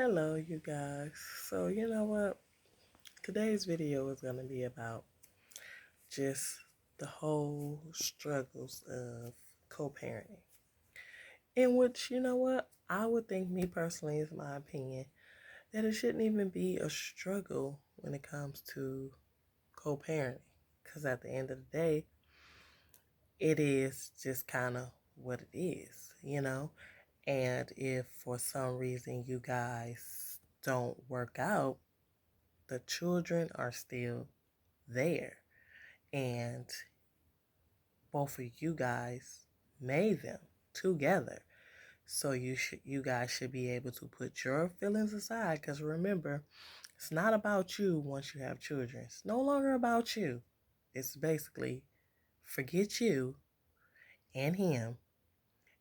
Hello, you guys. So, you know what? Today's video is going to be about just the whole struggles of co parenting. In which, you know what? I would think, me personally, is my opinion, that it shouldn't even be a struggle when it comes to co parenting. Because at the end of the day, it is just kind of what it is. And if for some reason you guys don't work out, the children are still there. And both of you guys made them together. So you guys should be able to put your feelings aside, because remember, it's not about you once you have children. It's no longer about you. It's basically forget you and him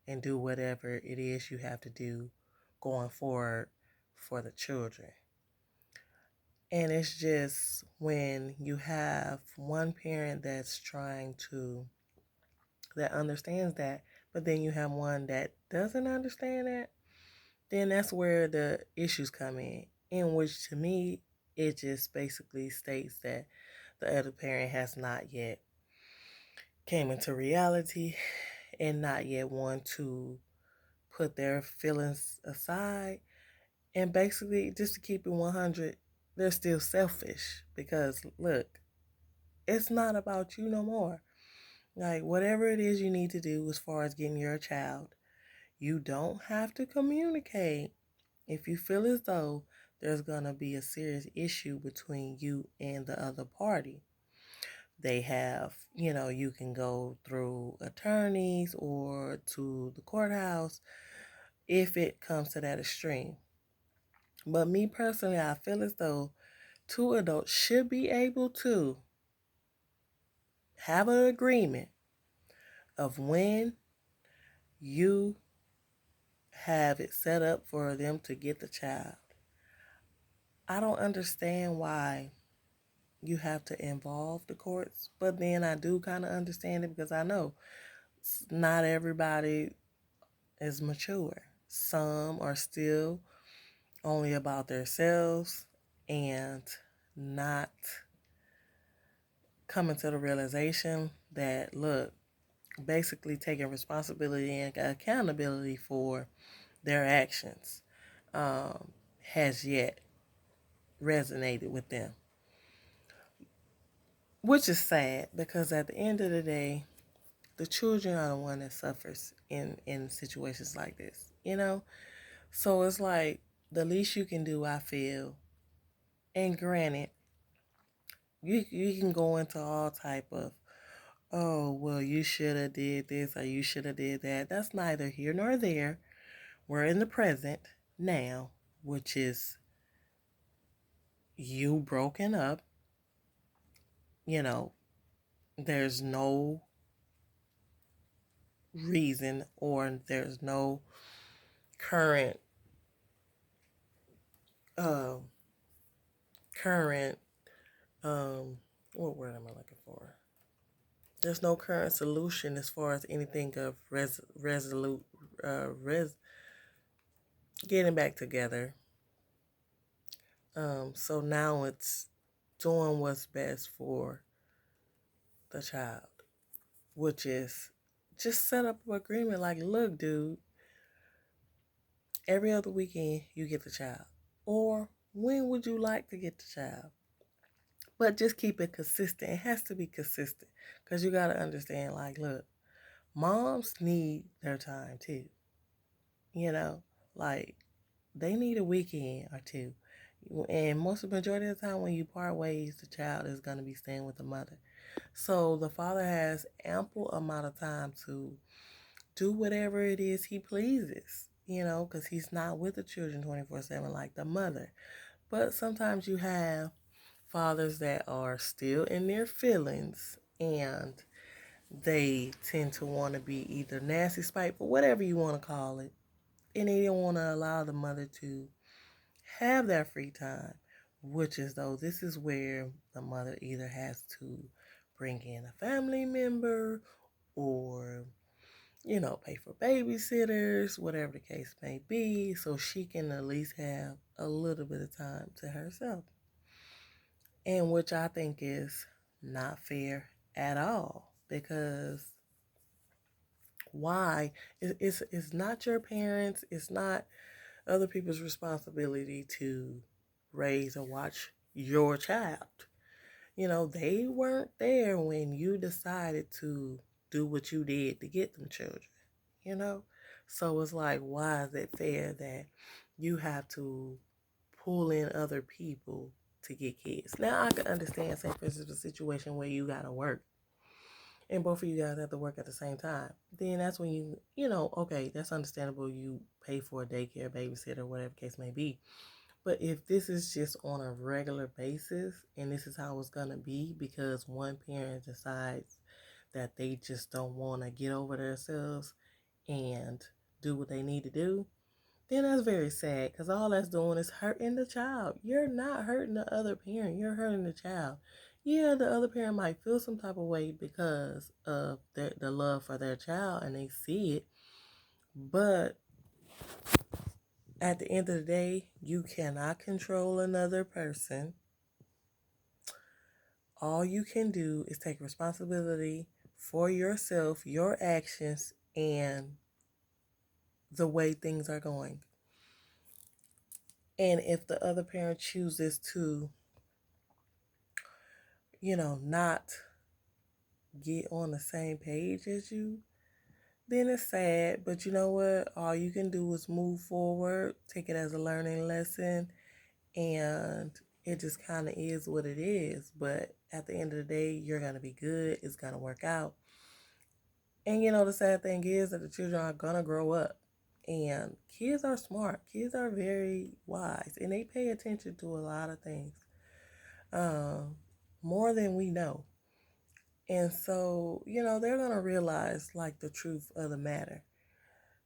and do whatever it is you have to do going forward for the children. And it's just when you have one parent that understands that, but then you have one that doesn't understand that, then that's where the issues come in which to me, it just basically states that the other parent has not yet came into reality and not yet want to put their feelings aside. And basically, just to keep it 100, they're still selfish because, look, it's not about you no more. Like, whatever it is you need to do as far as getting your child, you don't have to communicate. If you feel as though there's going to be a serious issue between you and the other party, they have, you can go through attorneys or to the courthouse if it comes to that extreme. But me personally, I feel as though two adults should be able to have an agreement of when you have it set up for them to get the child. I don't understand why you have to involve the courts, but then I do kind of understand it because I know not everybody is mature. Some are still only about themselves and not coming to the realization that, look, basically taking responsibility and accountability for their actions has yet resonated with them. Which is sad because at the end of the day, the children are the one that suffers in situations like this. So it's like the least you can do, I feel. And granted, you can go into all type of, oh, well, you should have did this or you should have did that. That's neither here nor there. We're in the present now, which is you broken up. You know, there's no reason or there's no current um current what word am I looking for? There's no current solution as far as anything of resolute getting back together. So now it's doing what's best for the child, which is just set up an agreement like, look, dude, every other weekend you get the child. Or when would you like to get the child? But just keep it consistent. It has to be consistent. Because you got to understand, like, look, moms need their time too. You know, like, they need a weekend or two. And most of the majority of the time when you part ways, the child is going to be staying with the mother. So the father has ample amount of time to do whatever it is he pleases, because he's not with the children 24/7 like the mother. But sometimes you have fathers that are still in their feelings and they tend to want to be either nasty, spiteful, whatever you want to call it. And they don't want to allow the mother to have that free time, which is though this is where the mother either has to bring in a family member or pay for babysitters, whatever the case may be, so she can at least have a little bit of time to herself. And which I think is not fair at all, because why? It's not your parents, it's not other people's responsibility to raise and watch your child. They weren't there when you decided to do what you did to get them children, you know? So it's like, why is it fair that you have to pull in other people to get kids? Now, I can understand, say, for instance, a situation where you got to work and both of you guys have to work at the same time. Then that's when okay, that's understandable. You pay for a daycare, babysitter, whatever case may be. But if this is just on a regular basis and this is how it's going to be because one parent decides that they just don't want to get over themselves and do what they need to do, then that's very sad, because all that's doing is hurting the child. You're not hurting the other parent, you're hurting the child. Yeah, the other parent might feel some type of way because of the love for their child and they see it, but at the end of the day, you cannot control another person. All you can do is take responsibility for yourself, your actions, and the way things are going. And if the other parent chooses to, not get on the same page as you, then it's sad. But you know what? All you can do is move forward, take it as a learning lesson, and it just kind of is what it is. But at the end of the day, you're going to be good. It's going to work out. And the sad thing is that the children are going to grow up. And kids are smart. Kids are very wise. And they pay attention to a lot of things. More than we know. And so, they're going to realize like the truth of the matter.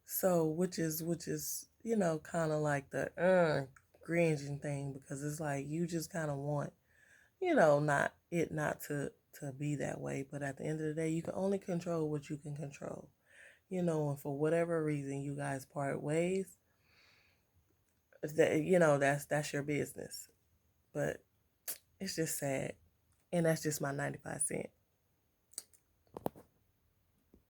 So, which is, kind of like the cringing thing, because it's like you just kind of want, not to be that way. But at the end of the day, you can only control what you can control. And for whatever reason you guys part ways, that's your business. But it's just sad. And that's just my 95 cents.